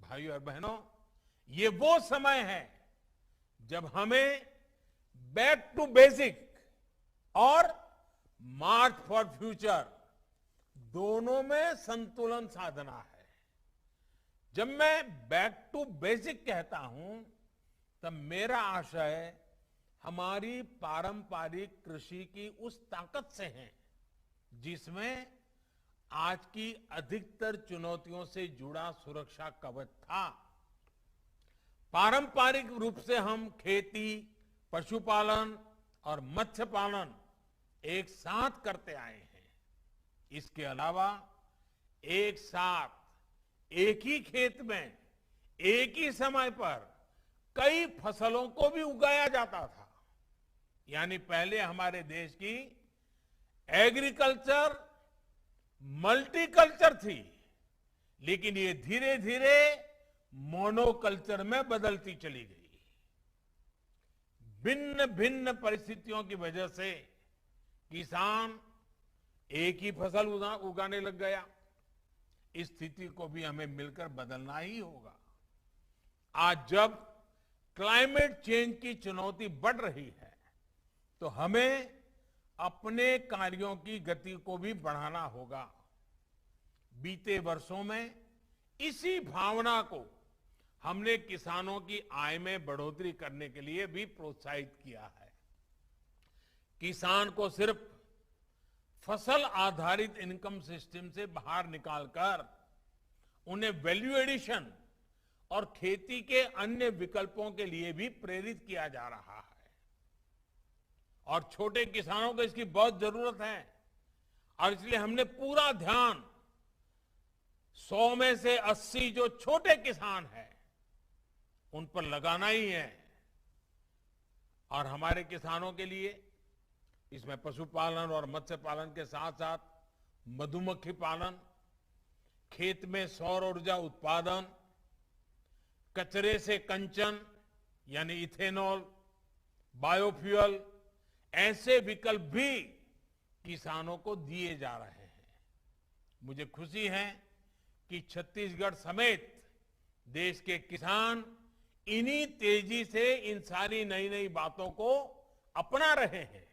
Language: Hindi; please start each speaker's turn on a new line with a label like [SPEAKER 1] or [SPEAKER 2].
[SPEAKER 1] भाइयों और बहनों, ये वो समय है जब हमें बैक टू बेसिक और मार्च फॉर फ्यूचर दोनों में संतुलन साधना है। जब मैं बैक टू बेसिक कहता हूं तब मेरा आशय हमारी पारंपरिक कृषि की उस ताकत से है जिसमें आज की अधिकतर चुनौतियों से जुड़ा सुरक्षा कवच था। पारंपरिक रूप से हम खेती, पशुपालन और मत्स्य पालन एक साथ करते आए हैं। इसके अलावा एक साथ एक ही खेत में एक ही समय पर कई फसलों को भी उगाया जाता था। यानी पहले हमारे देश की एग्रीकल्चर मल्टीकल्चर थी, लेकिन ये धीरे धीरे मोनोकल्चर में बदलती चली गई। भिन्न भिन्न परिस्थितियों की वजह से किसान एक ही फसल उगाने लग गया। इस स्थिति को भी हमें मिलकर बदलना ही होगा। आज जब क्लाइमेट चेंज की चुनौती बढ़ रही है तो हमें अपने कार्यों की गति को भी बढ़ाना होगा। बीते वर्षों में इसी भावना को हमने किसानों की आय में बढ़ोतरी करने के लिए भी प्रोत्साहित किया है। किसान को सिर्फ फसल आधारित इनकम सिस्टम से बाहर निकालकर उन्हें वैल्यू एडिशन और खेती के अन्य विकल्पों के लिए भी प्रेरित किया जा रहा है। और छोटे किसानों को इसकी बहुत जरूरत है और इसलिए हमने पूरा ध्यान 100 में से 80 जो छोटे किसान हैं उन पर लगाना ही है। और हमारे किसानों के लिए इसमें पशुपालन और मत्स्य पालन के साथ साथ मधुमक्खी पालन, खेत में सौर ऊर्जा उत्पादन, कचरे से कंचन यानी इथेनॉल, बायोफ्यूल, ऐसे विकल्प भी किसानों को दिए जा रहे हैं। मुझे खुशी है कि छत्तीसगढ़ समेत देश के किसान इन्हीं तेजी से इन सारी नई नई बातों को अपना रहे हैं।